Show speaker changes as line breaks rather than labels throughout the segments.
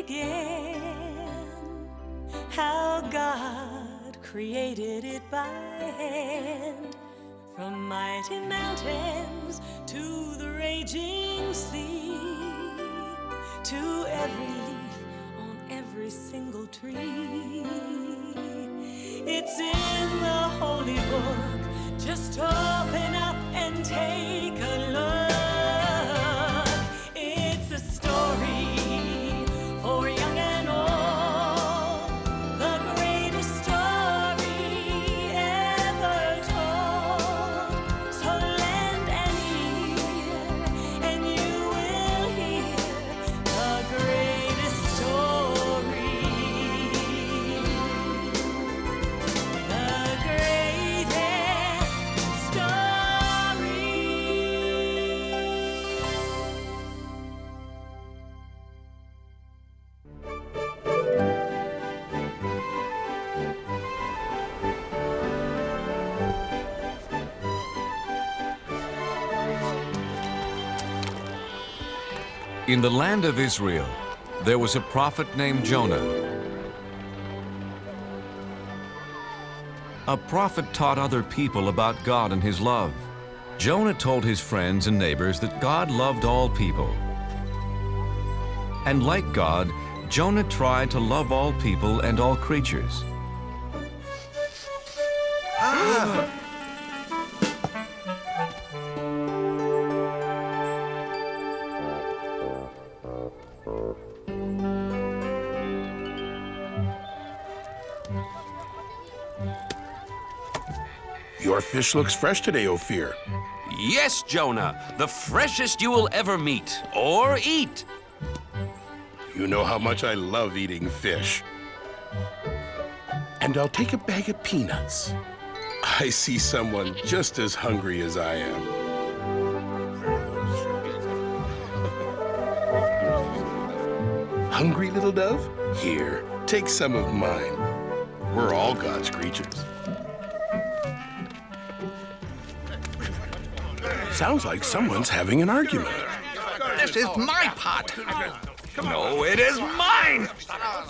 began, how God created it by hand. From mighty mountains to the raging sea, to every leaf on every single tree. It's in the holy book. Just open up and take a look. It's a story for young and old, the greatest story ever told. So lend an ear and you will hear the greatest story. The greatest story.
In the land of Israel, there was a prophet named Jonah. A prophet taught other people about God and his love. Jonah told his friends and neighbors that God loved all people. And like God, Jonah tried to love all people and all creatures.
Your fish looks fresh today, Ophir.
Yes, Jonah, the freshest you will ever meet or eat.
You know how much I love eating fish. And I'll take a bag of peanuts. I see someone just as hungry as I am. Hungry, little dove? Here, take some of mine. We're all God's creatures. Sounds like someone's having an argument.
This is my pot.
No, it is mine.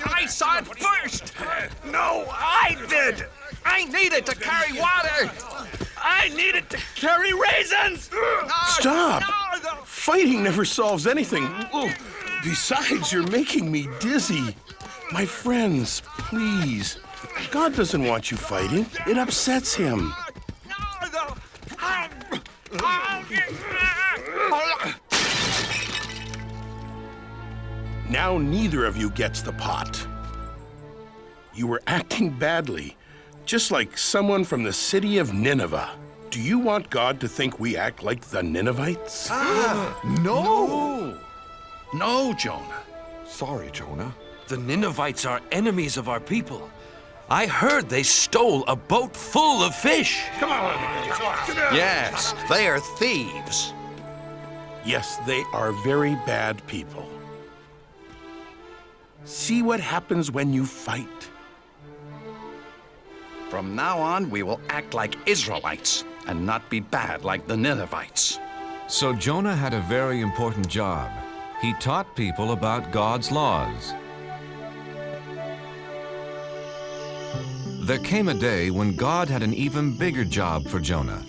I saw it first. No, I did. I needed to carry water. I needed to carry raisins.
Stop! Fighting never solves anything. Oh, besides, you're making me dizzy. My friends, please. God doesn't want you fighting. It upsets him. Now neither of you gets the pot. You were acting badly, just like someone from the city of Nineveh. Do you want God to think we act like the Ninevites?
No! No, Jonah.
Sorry, Jonah.
The Ninevites are enemies of our people. I heard they stole a boat full of fish.
Yes, they are thieves.
Yes, they are very bad people. See what happens when you fight.
From now on, we will act like Israelites and not be bad like the Ninevites.
So Jonah had a very important job. He taught people about God's laws. There came a day when God had an even bigger job for Jonah.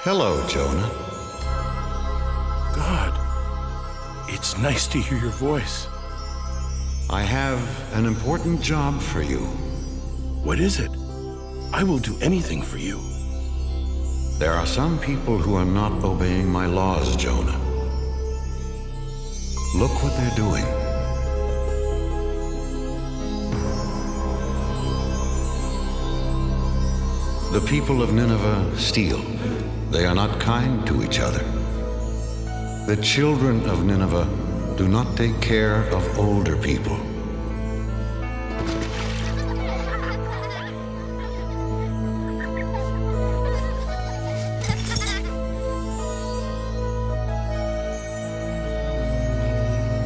Hello, Jonah.
God, it's nice to hear your voice.
I have an important job for you.
What is it? I will do anything for you.
There are some people who are not obeying my laws, Jonah. Look what they're doing. The people of Nineveh steal. They are not kind to each other. The children of Nineveh do not take care of older people.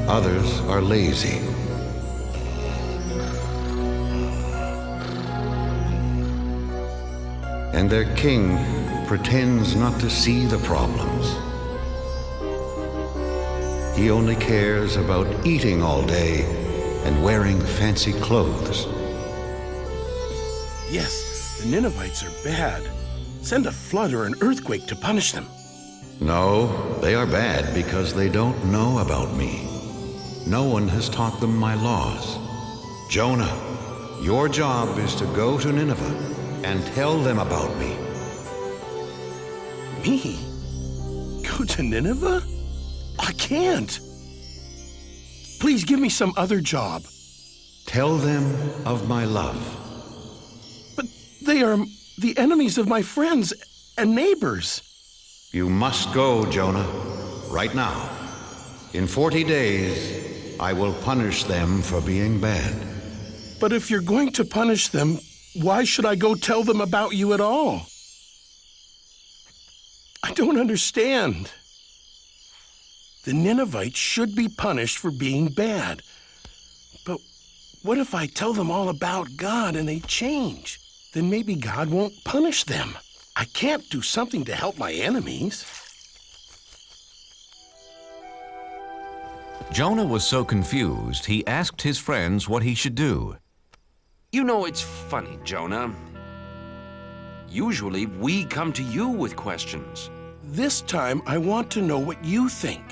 Others are lazy. And their king pretends not to see the problems. He only cares about eating all day and wearing fancy clothes.
Yes, the Ninevites are bad. Send a flood or an earthquake to punish them.
No, they are bad because they don't know about me. No one has taught them my laws. Jonah, your job is to go to Nineveh and tell them about me.
Me? Go to Nineveh? I can't. Please give me some other job.
Tell them of my love.
But they are the enemies of my friends and neighbors.
You must go, Jonah, right now. In 40 days, I will punish them for being bad.
But if you're going to punish them, why should I go tell them about you at all? I don't understand. The Ninevites should be punished for being bad. But what if I tell them all about God and they change? Then maybe God won't punish them. I can't do something to help my enemies.
Jonah was so confused, he asked his friends what he should do.
You know, it's funny, Jonah. Usually, we come to you with questions.
This time, I want to know what you think.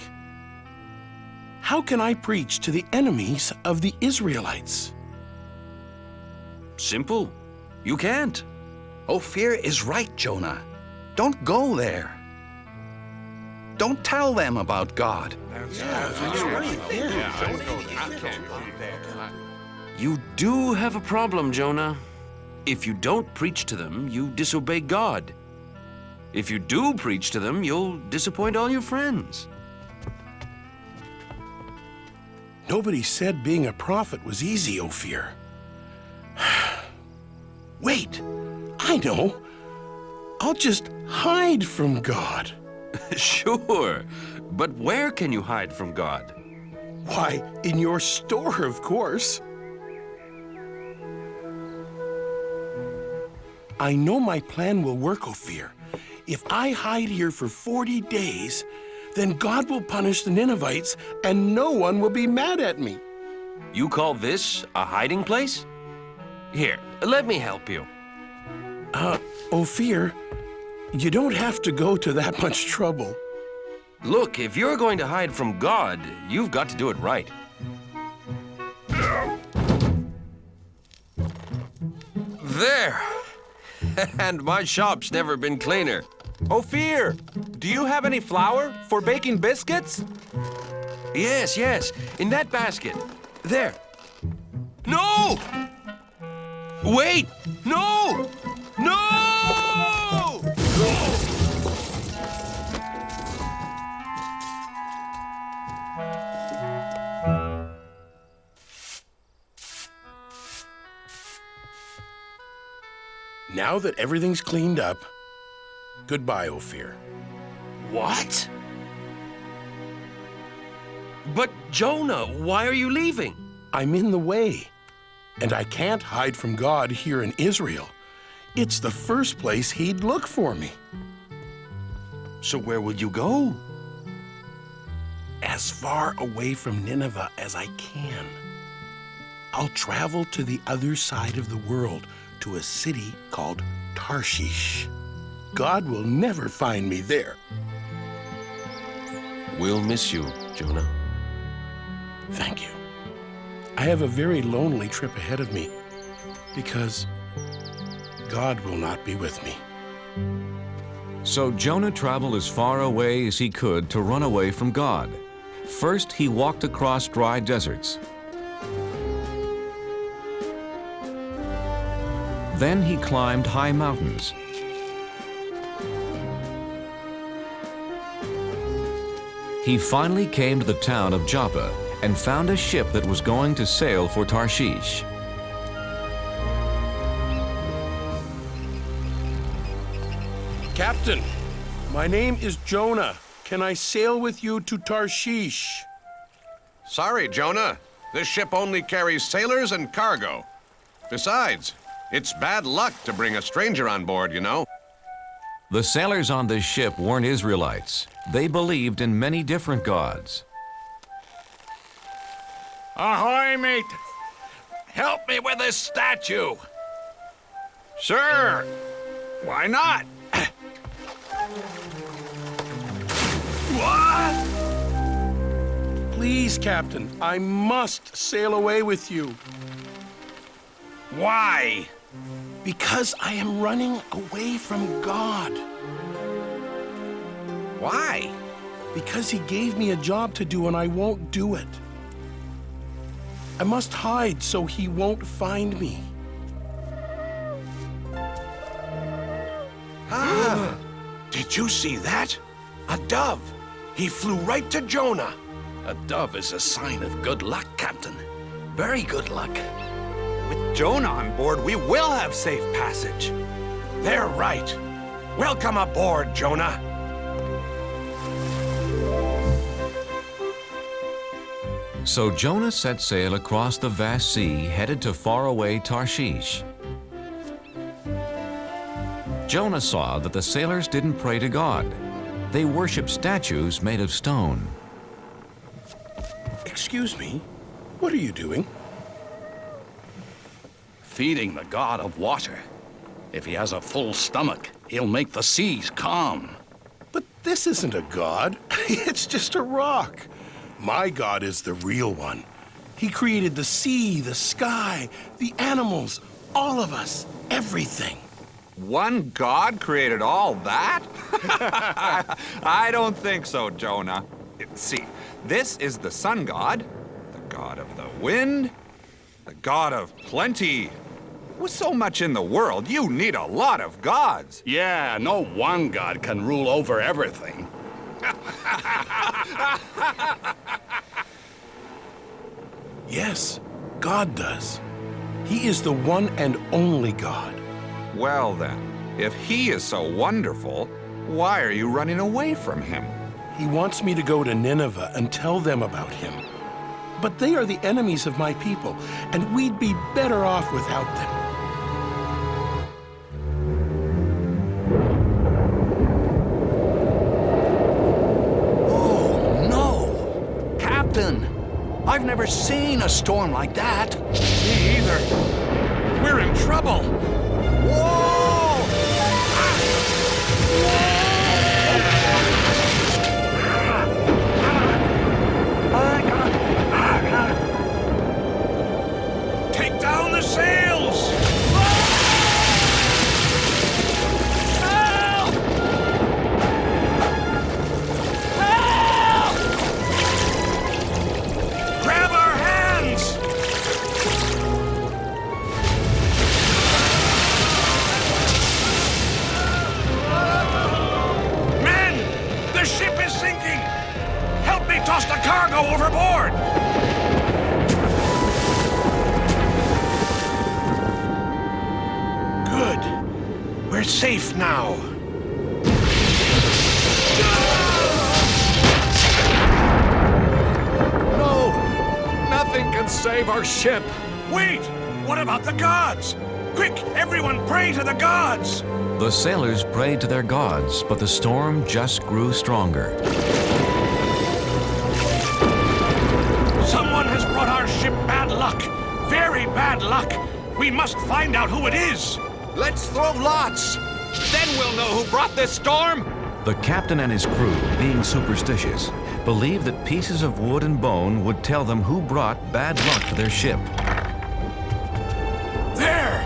How can I preach to the enemies of the Israelites?
Simple. You can't.
Ophir is right, Jonah. Don't go there. Don't tell them about God.
You do have a problem, Jonah. If you don't preach to them, you disobey God. If you do preach to them, you'll disappoint all your friends.
Nobody said being a prophet was easy, Ophir. Wait, I know. I'll just hide from God.
Sure, but where can you hide from God?
Why, in your store, of course. I know my plan will work, Ophir. If I hide here for 40 days, then God will punish the Ninevites and no one will be mad at me.
You call this a hiding place? Here, let me help you.
Ophir, you don't have to go to that much trouble.
Look, if you're going to hide from God, you've got to do it right. There! And my shop's never been cleaner.
Ophir, do you have any flour for baking biscuits?
Yes, in that basket. There. No! Wait! No! No!
Now that everything's cleaned up, goodbye, Ophir.
What? But Jonah, why are you leaving?
I'm in the way, and I can't hide from God here in Israel. It's the first place he'd look for me.
So where will you go?
As far away from Nineveh as I can. I'll travel to the other side of the world, to a city called Tarshish. God will never find me there.
We'll miss you, Jonah.
Thank you. I have a very lonely trip ahead of me because God will not be with me.
So Jonah traveled as far away as he could to run away from God. First, he walked across dry deserts. Then he climbed high mountains. He finally came to the town of Joppa and found a ship that was going to sail for Tarshish.
Captain, my name is Jonah. Can I sail with you to Tarshish?
Sorry, Jonah. This ship only carries sailors and cargo. Besides, it's bad luck to bring a stranger on board, you know.
The sailors on this ship weren't Israelites. They believed in many different gods.
Ahoy, mate! Help me with this statue! Sure! Why not? What?
Please, Captain, I must sail away with you.
Why?
Because I am running away from God.
Why?
Because he gave me a job to do and I won't do it. I must hide so he won't find me.
Did you see that? A dove. He flew right to Jonah. A dove is a sign of good luck, Captain. Very good luck. With Jonah on board, we will have safe passage. They're right. Welcome aboard, Jonah.
So Jonah set sail across the vast sea, headed to faraway Tarshish. Jonah saw that the sailors didn't pray to God. They worshiped statues made of stone.
Excuse me, what are you doing?
Feeding the god of water. If he has a full stomach, he'll make the seas calm.
But this isn't a god. It's just a rock. My God is the real one. He created the sea, the sky, the animals, all of us, everything.
One god created all that? I don't think so, Jonah. See, this is the sun god, the god of the wind, the god of plenty. With so much in the world, you need a lot of gods.
Yeah, no one god can rule over everything.
Yes, God does. He is the one and only God.
Well then, if he is so wonderful, why are you running away from him?
He wants me to go to Nineveh and tell them about him. But they are the enemies of my people, and we'd be better off without them.
Oh, no! Captain, I've never seen a storm like that.
Me either. We're in trouble. Whoa! Take down the sails! Help! Help! Grab our hands! Men! The ship is sinking! Help me toss the cargo overboard! Good. We're safe now. No! Nothing can save our ship. Wait! What about the gods? Quick, everyone pray to the gods!
The sailors prayed to their gods, but the storm just grew stronger.
Someone has brought our ship bad luck. Very bad luck. We must find out who it is. Let's throw lots. Then we'll know who brought this storm.
The captain and his crew, being superstitious, believed that pieces of wood and bone would tell them who brought bad luck to their ship.
There!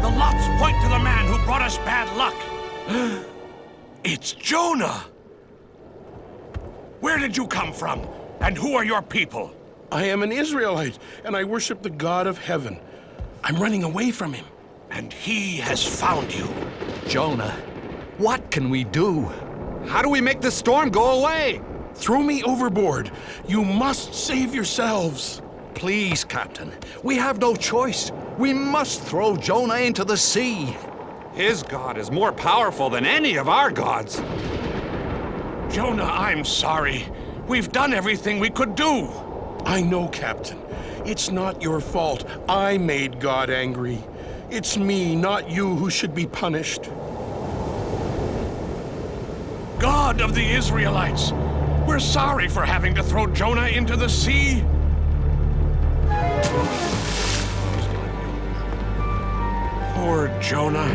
The lots point to the man who brought us bad luck. It's Jonah. Where did you come from? And who are your people?
I am an Israelite, and I worship the God of heaven. I'm running away from him.
And he has found you.
Jonah, what can we do?
How do we make the storm go away?
Throw me overboard. You must save yourselves.
Please, Captain, we have no choice. We must throw Jonah into the sea.
His god is more powerful than any of our gods. Jonah, I'm sorry. We've done everything we could do.
I know, Captain. It's not your fault. I made God angry. It's me, not you, who should be punished.
God of the Israelites, we're sorry for having to throw Jonah into the sea.
Poor Jonah.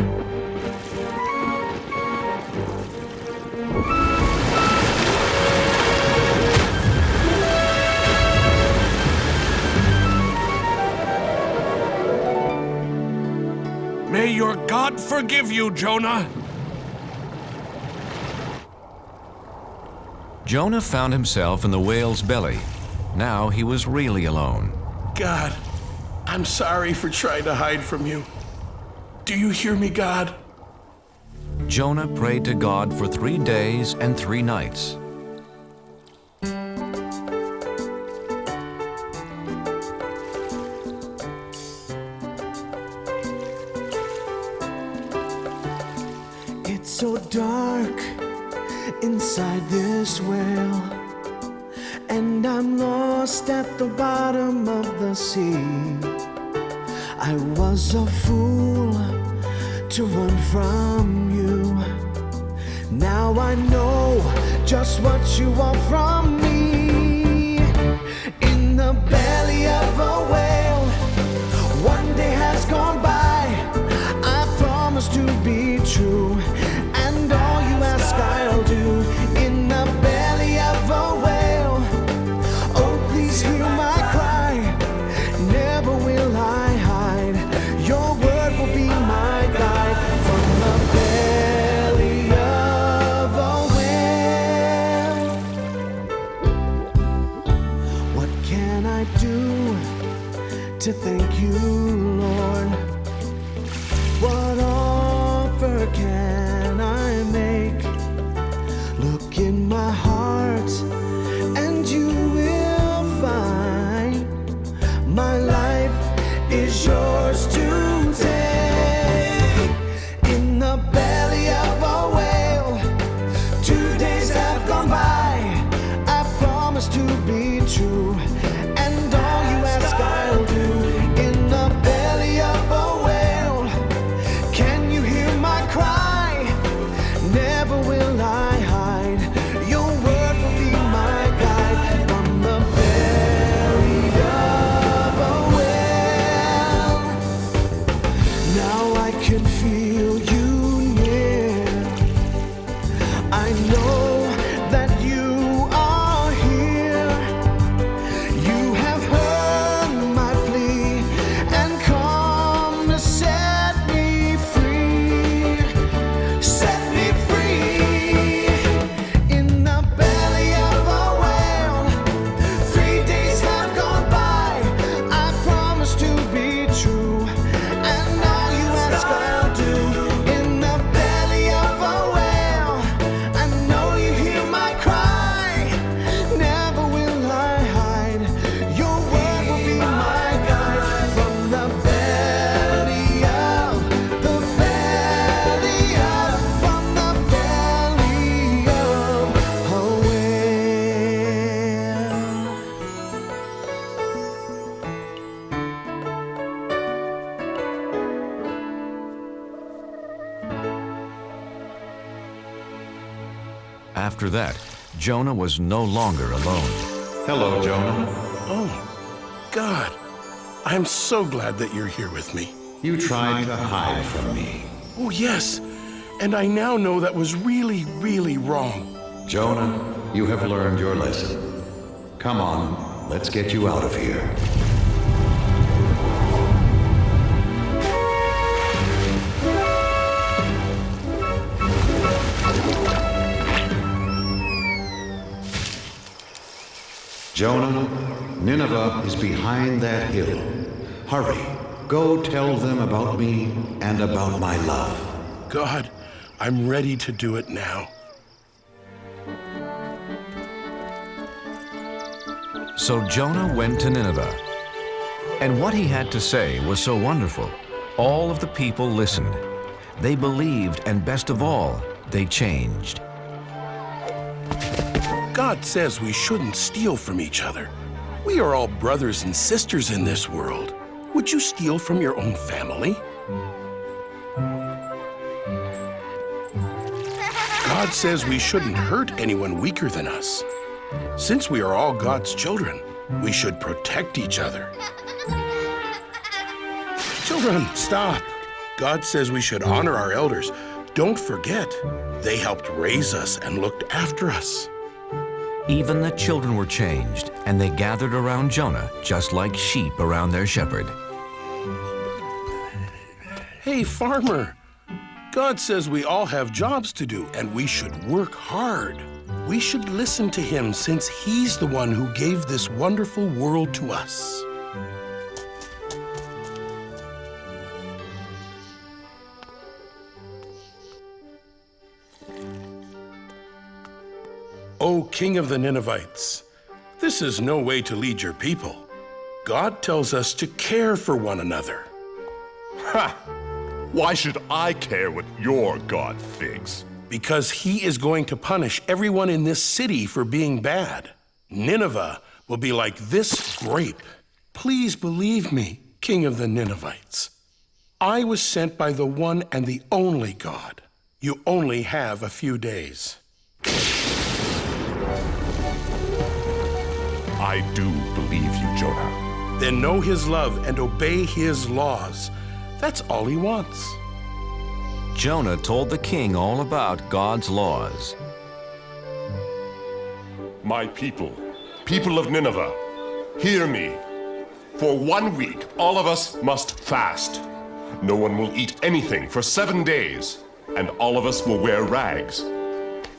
May your God forgive you, Jonah.
Jonah found himself in the whale's belly. Now he was really alone.
God, I'm sorry for trying to hide from you. Do you hear me, God?
Jonah prayed to God for 3 days and 3 nights.
It's so dark inside this whale, and I'm lost at the bottom of the sea. I was a fool to run from you. Now I know just what you want from me. In the belly of a whale, one day has gone by. I promise to be true, and all you ask I'll do. In the belly of a whale, oh please hear my cry. Never will I hide. Your word will be my guide. From the belly of a whale, what can I do to thank you, Lord? What offer can I make? Look in my heart and you will find my life is yours to take. In the belly of a whale, 2 days have gone by. I promise to be true, and all you ask I'll do. In the belly of a whale, can you hear my cry? Never will I hide. Your word will be my guide. From the belly of a whale, now I can feel you near. I know that you are here. You have heard my plea and come to set me free. Set me free. In the belly of a whale, 3 days have gone by. I promise to be true, and all you ask I'll do. In the belly of a whale, I know you hear my cry. Never will I hide. Your word will be my guide. From the belly of, from the belly of a whale.
After that, Jonah was no longer alone.
Hello, Jonah.
Oh, God, I'm so glad that you're here with me.
You tried to hide from me.
Oh, yes, and I now know that was really, really wrong.
Jonah, you have learned your lesson. Come on, let's get you out of here. Jonah, Nineveh is behind that hill. Hurry, go tell them about me and about my love.
God, I'm ready to do it now.
So Jonah went to Nineveh. And what he had to say was so wonderful. All of the people listened. They believed, and best of all, they changed.
God says we shouldn't steal from each other. We are all brothers and sisters in this world. Would you steal from your own family? God says we shouldn't hurt anyone weaker than us. Since we are all God's children, we should protect each other. Children, stop. God says we should honor our elders. Don't forget, they helped raise us and looked after us.
Even the children were changed, and they gathered around Jonah just like sheep around their shepherd.
Hey, farmer. God says we all have jobs to do, and we should work hard. We should listen to him since he's the one who gave this wonderful world to us. O King of the Ninevites, this is no way to lead your people. God tells us to care for one another.
Ha! Why should I care what your God thinks?
Because he is going to punish everyone in this city for being bad. Nineveh will be like this grape. Please believe me, King of the Ninevites. I was sent by the one and the only God. You only have a few days.
I do believe you, Jonah.
Then know his love and obey his laws. That's all he wants.
Jonah told the king all about God's laws.
My people, people of Nineveh, hear me. For 1 week, all of us must fast. No one will eat anything for 7 days, and all of us will wear rags.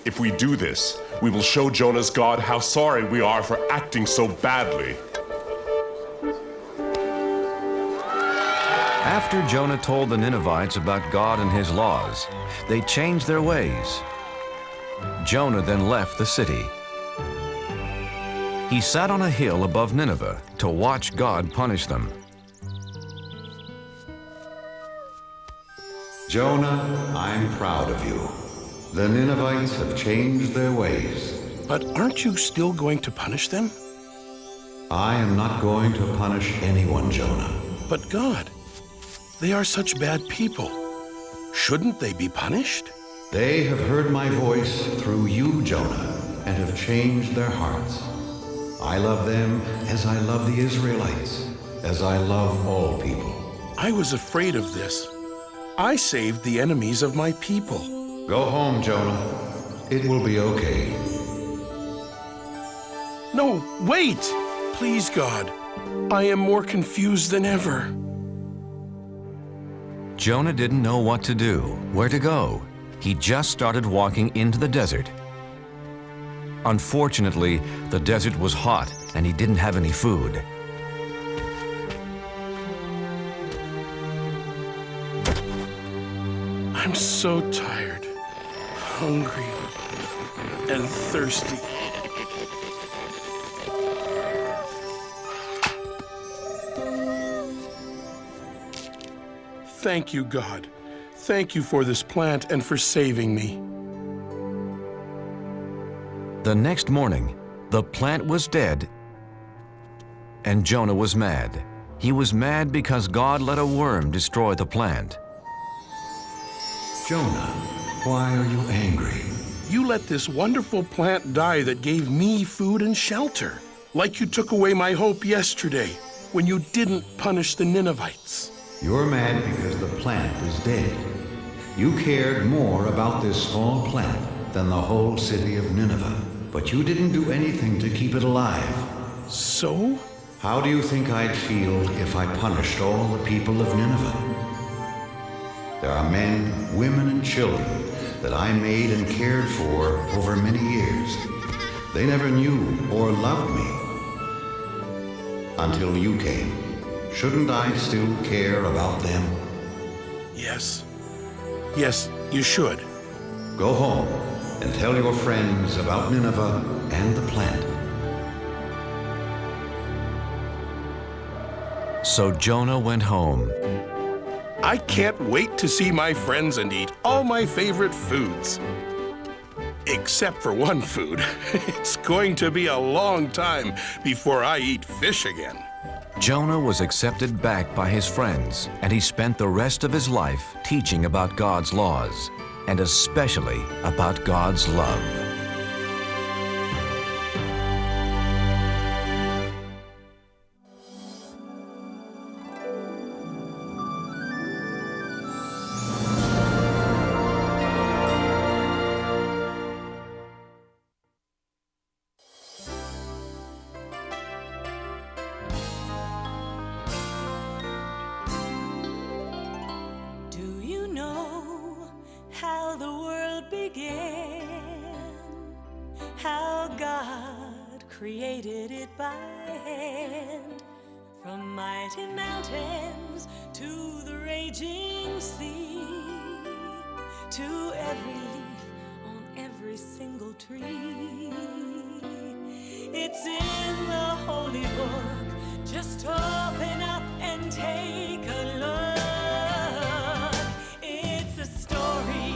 If we do this, we will show Jonah's God how sorry we are for acting so badly.
After Jonah told the Ninevites about God and his laws, they changed their ways. Jonah then left the city. He sat on a hill above Nineveh to watch God punish them.
Jonah, I'm proud of you. The Ninevites have changed their ways.
But aren't you still going to punish them?
I am not going to punish anyone, Jonah.
But God, they are such bad people. Shouldn't they be punished?
They have heard my voice through you, Jonah, and have changed their hearts. I love them as I love the Israelites, as I love all people.
I was afraid of this. I saved the enemies of my people.
Go home, Jonah. It will be okay.
No, wait! Please, God. I am more confused than ever.
Jonah didn't know what to do, where to go. He just started walking into the desert. Unfortunately, the desert was hot and he didn't have any food.
I'm so tired, hungry, and thirsty. Thank you, God. Thank you for this plant and for saving me.
The next morning, the plant was dead, and Jonah was mad. He was mad because God let a worm destroy the plant.
Jonah, why are you angry?
You let this wonderful plant die that gave me food and shelter, like you took away my hope yesterday when you didn't punish the Ninevites.
You're mad because the plant is dead. You cared more about this small plant than the whole city of Nineveh, but you didn't do anything to keep it alive.
So?
How do you think I'd feel if I punished all the people of Nineveh? There are men, women, and children that I made and cared for over many years. They never knew or loved me until you came. Shouldn't I still care about them?
Yes. Yes, you should.
Go home and tell your friends about Nineveh and the plant.
So Jonah went home.
I can't wait to see my friends and eat all my favorite foods. Except for one food. It's going to be a long time before I eat fish again.
Jonah was accepted back by his friends, and he spent the rest of his life teaching about God's laws, and especially about God's love.
how the world began, how God created it by hand. From mighty mountains to the raging sea, to every leaf on every single tree. It's in the holy book. Just open up and take a look. It's a story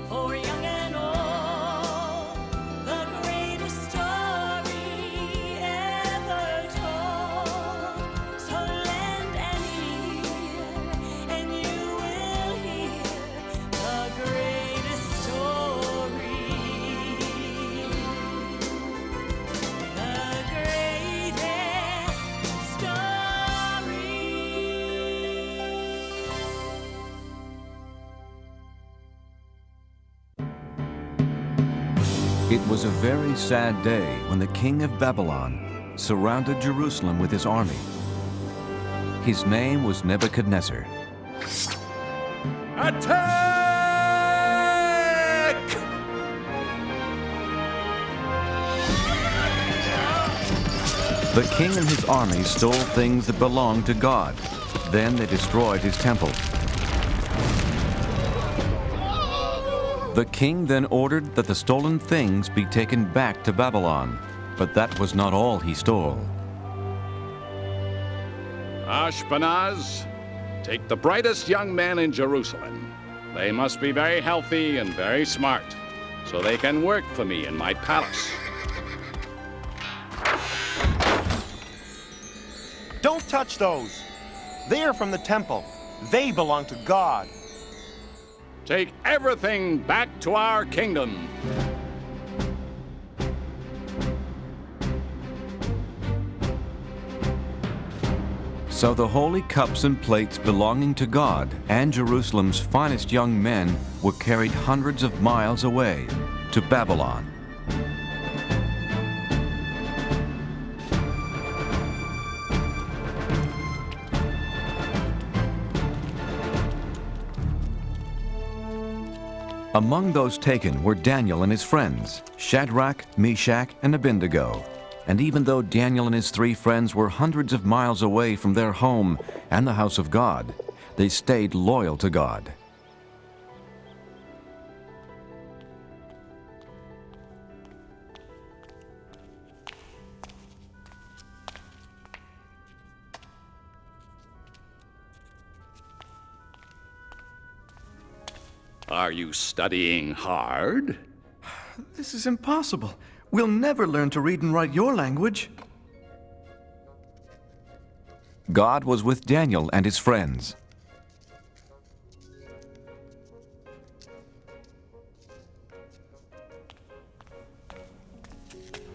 for young and old, the greatest story ever told. So lend an ear and you will hear the greatest story. The greatest story.
It was a very sad day when the king of Babylon surrounded Jerusalem with his army. His name was Nebuchadnezzar.
Attack!
The king and his army stole things that belonged to God. Then they destroyed his temple. The king then ordered that the stolen things be taken back to Babylon, but that was not all he stole.
Ashpenaz, take the brightest young men in Jerusalem. They must be very healthy and very smart, so they can work for me in my palace.
Don't touch those. They are from the temple. They belong to God.
Take everything back to our kingdom.
So the holy cups and plates belonging to God and Jerusalem's finest young men were carried hundreds of miles away to Babylon. Among those taken were Daniel and his friends, Shadrach, Meshach, and Abednego. And even though Daniel and his 3 friends were hundreds of miles away from their home and the house of God, they stayed loyal to God.
Are you studying hard?
This is impossible. We'll never learn to read and write your language.
God was with Daniel and his friends.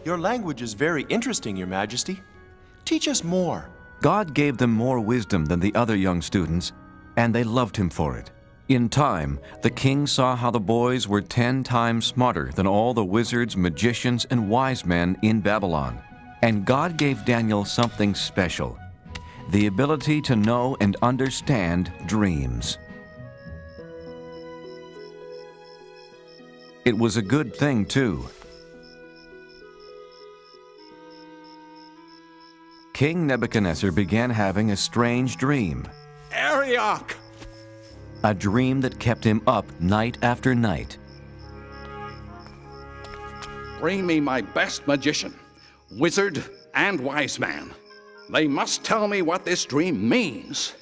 Your language is very interesting, Your Majesty. Teach us more.
God gave them more wisdom than the other young students, and they loved him for it. In time, the king saw how the boys were 10 times smarter than all the wizards, magicians, and wise men in Babylon. And God gave Daniel something special: the ability to know and understand dreams. It was a good thing, too. King Nebuchadnezzar began having a strange dream.
Arioch!
A dream that kept him up night after night.
Bring me my best magician, wizard, and wise man. They must tell me what this dream means.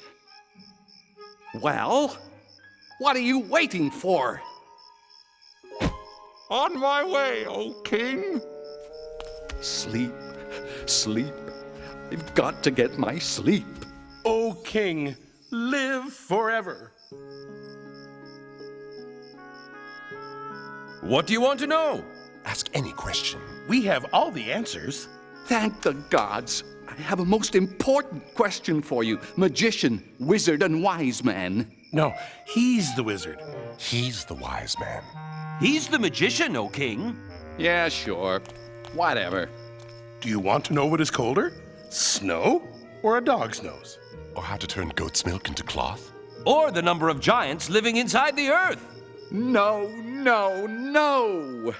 Well, what are you waiting for?
On my way, O king.
Sleep, sleep. I've got to get my sleep.
O king, live forever.
What do you want to know?
Ask any question.
We have all the answers.
Thank the gods. I have a most important question for you, magician, wizard, and wise man.
No, he's the wizard.
He's the wise man.
He's the magician, O king.
Yeah, sure. Whatever.
Do you want to know what is colder? Snow or a dog's nose?
Or how to turn goat's milk into cloth?
Or the number of giants living inside the earth.
No, no, no!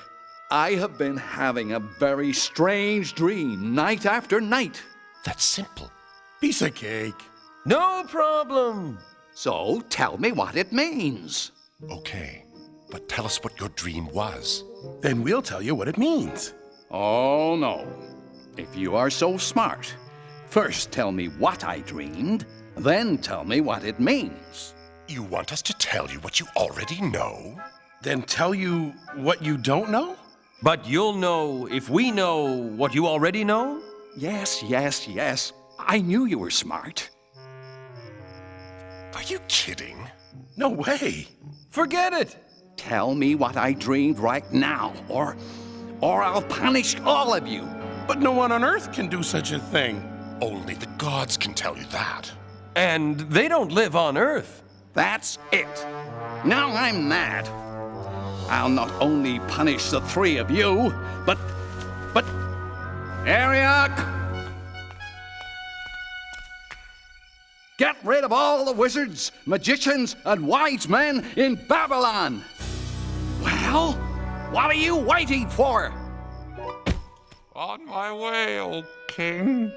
I have been having a very strange dream night after night.
That's simple.
Piece of cake.
No problem.
So tell me what it means.
Okay, but tell us what your dream was.
Then we'll tell you what it means.
Oh, no. If you are so smart, first tell me what I dreamed, then tell me what it means.
You want us to tell you what you already know?
Then tell you what you don't know?
But you'll know if we know what you already know?
Yes, yes, yes. I knew you were smart.
Are you kidding?
No way.
Forget it.
Tell me what I dreamed right now, or I'll punish all of you.
But no one on Earth can do such a thing.
Only the gods can tell you that.
And they don't live on Earth.
That's it. Now I'm mad. I'll not only punish the three of you, but Ariok! Get rid of all the wizards, magicians, and wise men in Babylon! Well, what are you waiting for?
On my way, O king.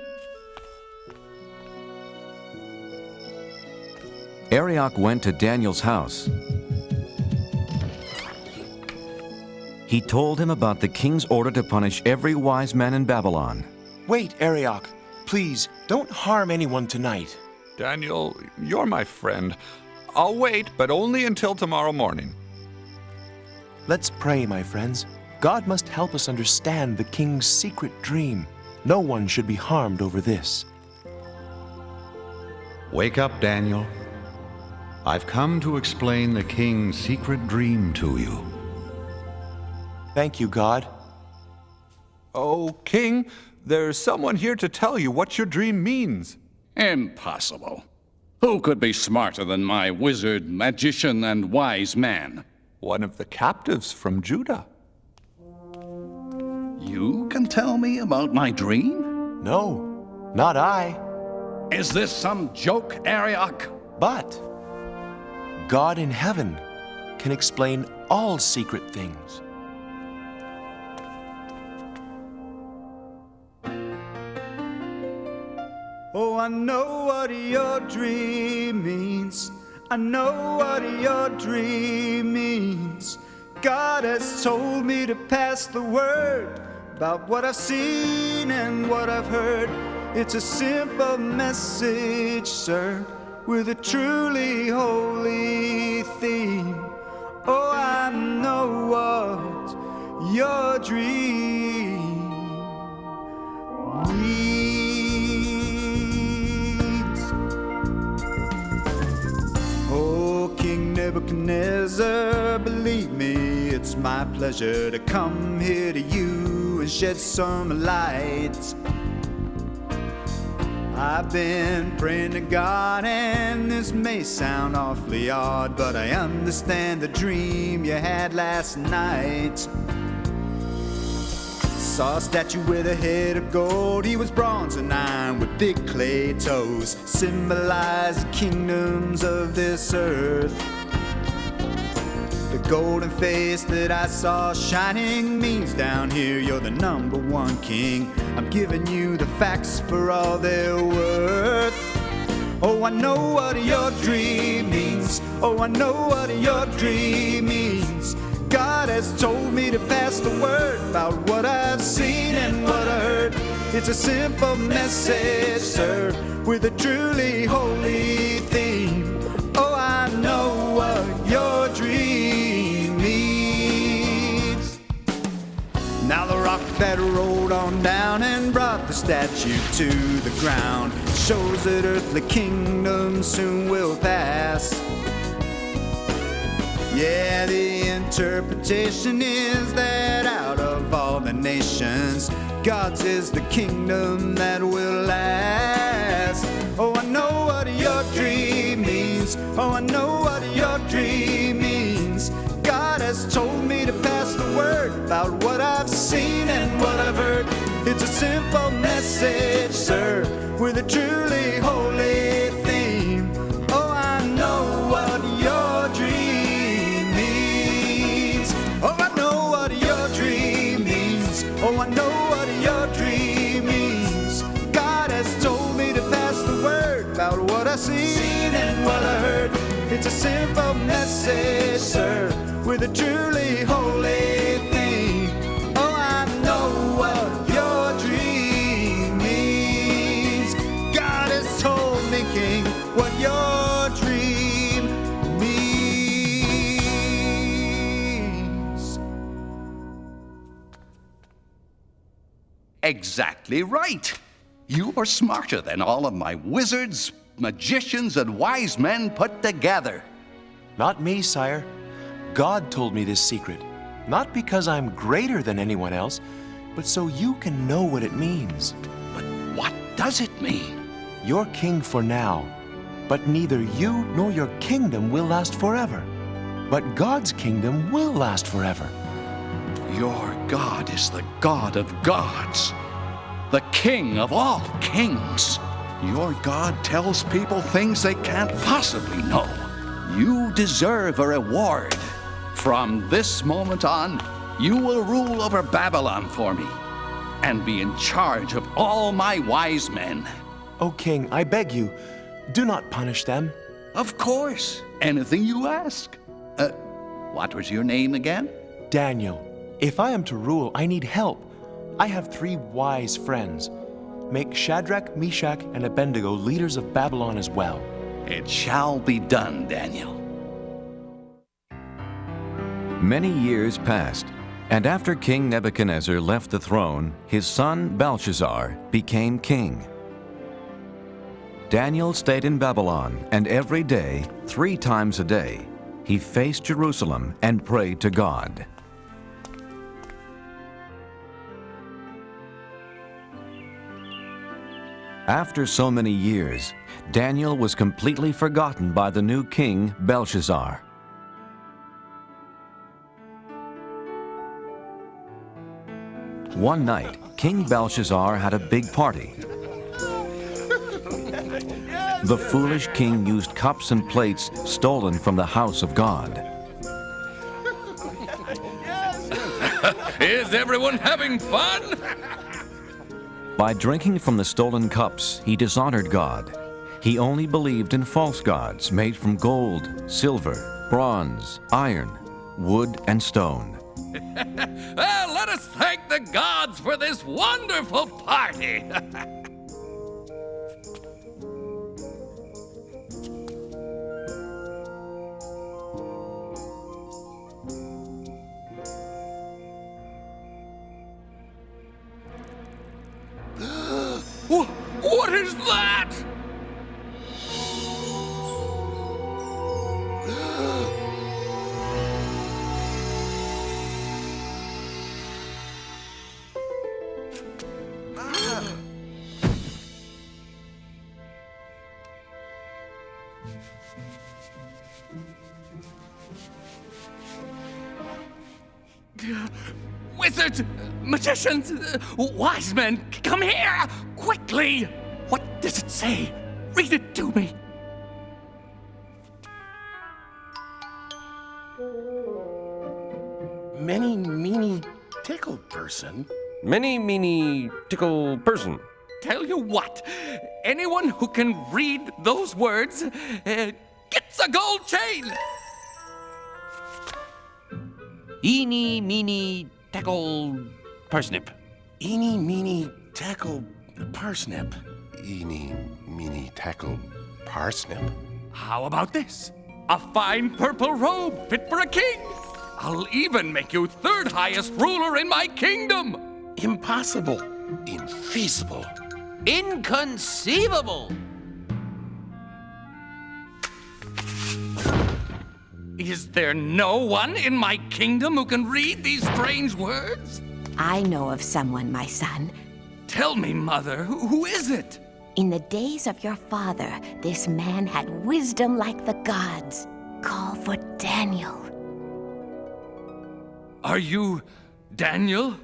Arioch went to Daniel's house. He told him about the king's order to punish every wise man in Babylon.
Wait, Arioch. Please, don't harm anyone tonight.
Daniel, you're my friend. I'll wait, but only until tomorrow morning.
Let's pray, my friends. God must help us understand the king's secret dream. No one should be harmed over this.
Wake up, Daniel. I've come to explain the king's secret dream to you.
Thank you, God.
Oh, king, there's someone here to tell you what your dream means.
Impossible. Who could be smarter than my wizard, magician, and wise man?
One of the captives from Judah.
You can tell me about my dream?
No, not I.
Is this some joke, Arioch?
But God in heaven can explain all secret things.
Oh, I know what your dream means. I know what your dream means. God has told me to pass the word about what I've seen and what I've heard. It's a simple message, sir, with a truly holy theme. Oh, I know what your dream means. Oh, King Nebuchadnezzar, believe me, it's my pleasure to come here to you and shed some light. I've been praying to God, and this may sound awfully odd, but I understand the dream you had last night. Saw a statue with a head of gold. He was bronze and iron with big clay toes, symbolizing kingdoms of this earth. The golden face that I saw shining means down here you're the number one king. I'm giving you the facts for all they're worth. Oh, I know what your dream means. Oh, I know what your dream means. God has told me to pass the word about what I've seen and what I heard. It's a simple message, sir, with a truly holy theme. Oh, I know what your dream means. Now the rock that rolled on down and brought the statue to the ground shows that earthly kingdoms soon will pass. Yeah, the interpretation is that out of all the nations, God's is the kingdom that will last. Oh, I know what your dream means. Oh, I know what your dream means. God has told me to pass the word about what I've seen and what I've heard. It's a simple message, sir, with a truly holy theme. Oh, I know what your dream means. just a simple message, sir, with a truly holy theme. Oh, I know what your dream means. God has told me, King, what your dream means.
Exactly right. You are smarter than all of my wizards, magicians, and wise men put together.
Not me, sire. God told me this secret. Not because I'm greater than anyone else, but so you can know what it means.
But what does it mean?
You're king for now, but neither you nor your kingdom will last forever. But God's kingdom will last forever.
Your God is the God of gods, the King of all kings. Your God tells people things they can't possibly know. You deserve a reward. From this moment on, you will rule over Babylon for me and be in charge of all my wise men.
O king, I beg you, do not punish them.
Of course, anything you ask. What was your name again?
Daniel. If I am to rule, I need help. I have 3 wise friends. Make Shadrach, Meshach, and Abednego leaders of Babylon as well.
It shall be done, Daniel.
Many years passed, and after King Nebuchadnezzar left the throne, his son Belshazzar became king. Daniel stayed in Babylon, and every day, 3 times a day, he faced Jerusalem and prayed to God. After so many years, Daniel was completely forgotten by the new king, Belshazzar. One night, King Belshazzar had a big party. The foolish king used cups and plates stolen from the house of God.
Is everyone having fun?
By drinking from the stolen cups, he dishonored God. He only believed in false gods made from gold, silver, bronze, iron, wood, and stone.
Let us thank the gods for this wonderful party. What is that? Wizards, magicians, wise men, come here, quickly! What does it say? Read it to me.
Many, meany, tickle person.
Many, meany, tickle person.
Tell you what, anyone who can read those words gets a gold chain.
Eeny, meeny, tackle, parsnip.
Eeny, meeny, tackle, parsnip.
Eeny, meeny, tackle, parsnip.
How about this? A fine purple robe fit for a king. I'll even make you 3rd highest ruler in my kingdom.
Impossible. Infeasible.
Inconceivable.
Is there no one in my kingdom who can read these strange words?
I know of someone, my son.
Tell me, Mother, who is it?
In the days of your father, this man had wisdom like the gods. Call for Daniel.
Are you Daniel?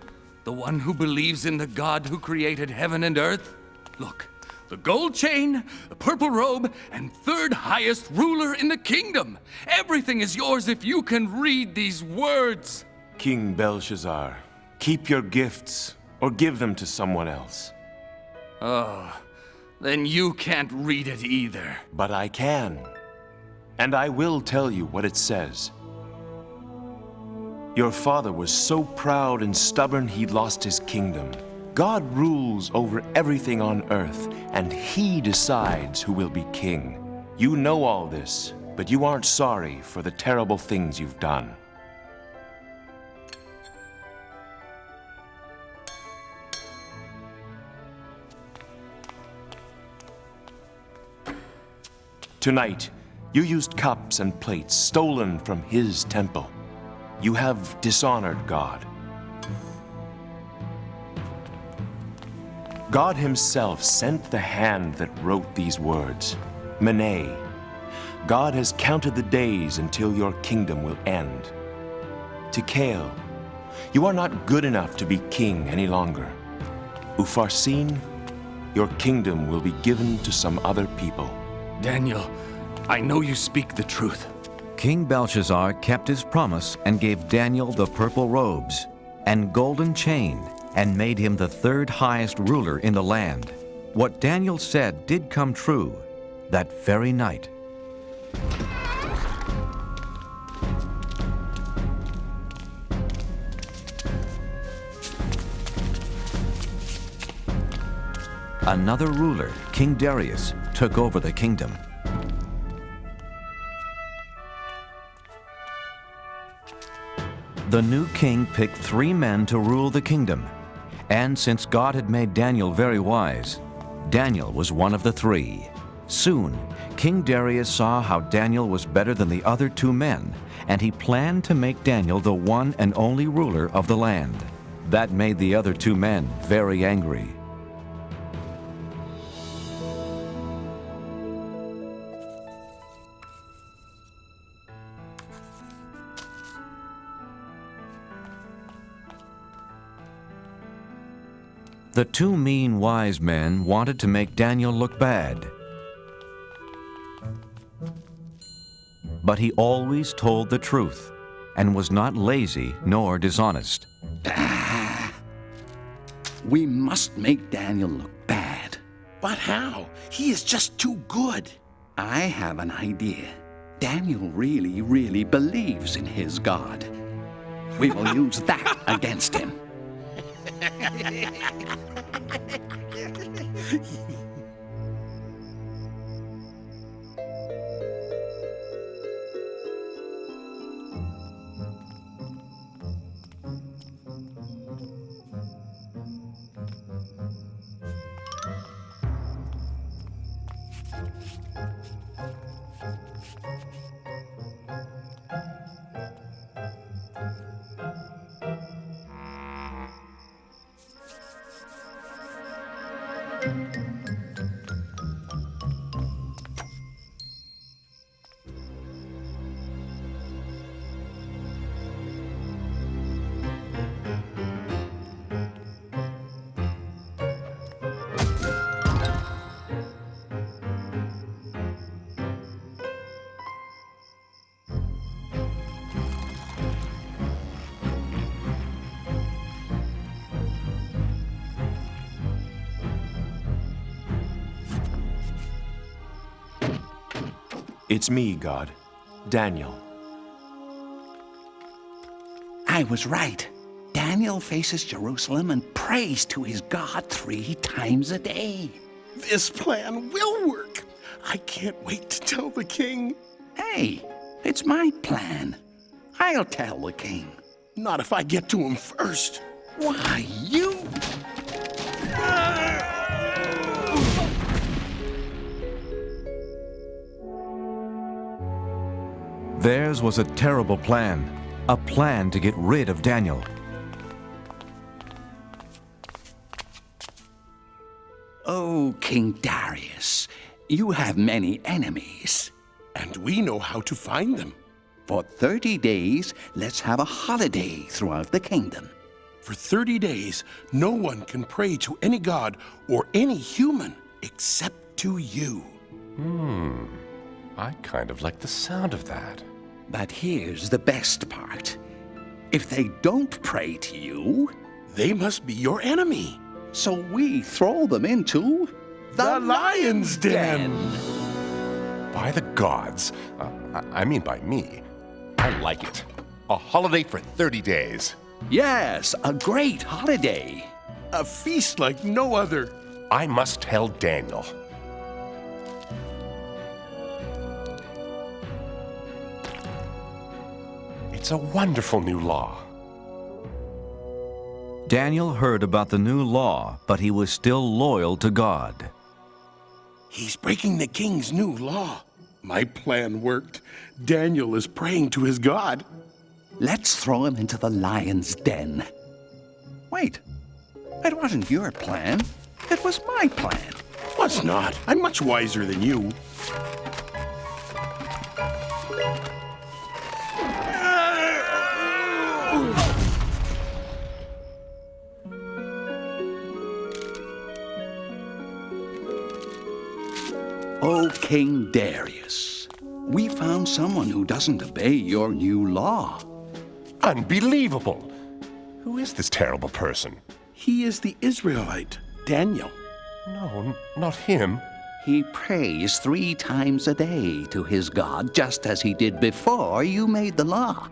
The one who believes in the God who created heaven and earth? Look, the gold chain, the purple robe, and 3rd highest ruler in the kingdom. Everything is yours if you can read these words.
King Belshazzar, keep your gifts or give them to someone else.
Oh, then you can't read it either.
But I can. And I will tell you what it says. Your father was so proud and stubborn he lost his kingdom. God rules over everything on earth, and he decides who will be king. You know all this, but you aren't sorry for the terrible things you've done. Tonight, you used cups and plates stolen from his temple. You have dishonored God. God himself sent the hand that wrote these words, Mene. God has counted the days until your kingdom will end. Tikal, you are not good enough to be king any longer. Upharsin, your kingdom will be given to some other people.
Daniel, I know you speak the truth.
King Belshazzar kept his promise and gave Daniel the purple robes and golden chain and made him the third highest ruler in the land. What Daniel said did come true that very night. Another ruler, King Darius, took over the kingdom. The new king picked 3 men to rule the kingdom. And since God had made Daniel very wise, Daniel was one of the 3. Soon, King Darius saw how Daniel was better than the other 2 men, and he planned to make Daniel the one and only ruler of the land. That made the other 2 men very angry. The 2 mean wise men wanted to make Daniel look bad. But he always told the truth and was not lazy nor dishonest.
We must make Daniel look bad.
But how? He is just too good.
I have an idea. Daniel really, really believes in his God. We will use that against him.
It's me, God. Daniel.
I was right. Daniel faces Jerusalem and prays to his God 3 times a day.
This plan will work. I can't wait to tell the king.
Hey, it's my plan. I'll tell the king.
Not if I get to him first.
Why, you...
Theirs was a terrible plan to get rid of Daniel.
Oh, King Darius, you have many enemies.
And we know how to find them.
For 30 days, let's have a holiday throughout the kingdom.
For 30 days, no one can pray to any god or any human except to you.
I kind of like the sound of that.
But here's the best part. If they don't pray to you,
they must be your enemy.
So we throw them into
the lion's den.
By the gods. I mean by me. I like it. A holiday for 30 days.
Yes, a great holiday.
A feast like no other.
I must tell Daniel. It's a wonderful new law.
Daniel heard about the new law, but he was still loyal to God.
He's breaking the king's new law. My plan worked. Daniel is praying to his God.
Let's throw him into the lion's den. Wait, it wasn't your plan. It was my plan.
Was not. I'm much wiser than you.
O King Darius, we found someone who doesn't obey your new law.
Unbelievable! Who is this terrible person?
He is the Israelite, Daniel.
No, not him.
He prays 3 times a day to his God, just as he did before you made the law.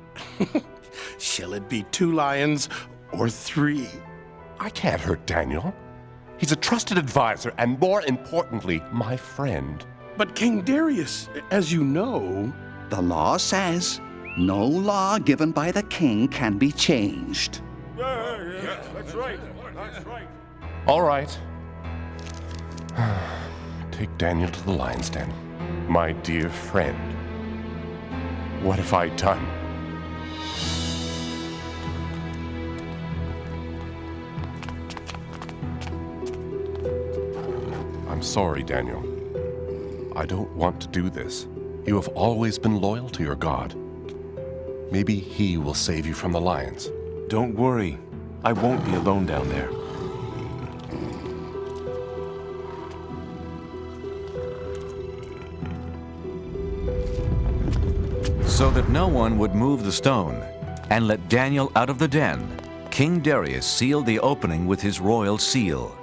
Shall it be 2 lions or 3?
I can't hurt Daniel. He's a trusted advisor and, more importantly, my friend.
But King Darius, as you know...
The law says no law given by the king can be changed.
Yeah, that's right. That's right. All right. Take Daniel to the lion's den. My dear friend. What have I done? I'm sorry, Daniel. I don't want to do this. You have always been loyal to your God. Maybe he will save you from the lions.
Don't worry. I won't be alone down there.
So that no one would move the stone and let Daniel out of the den, King Darius sealed the opening with his royal seal.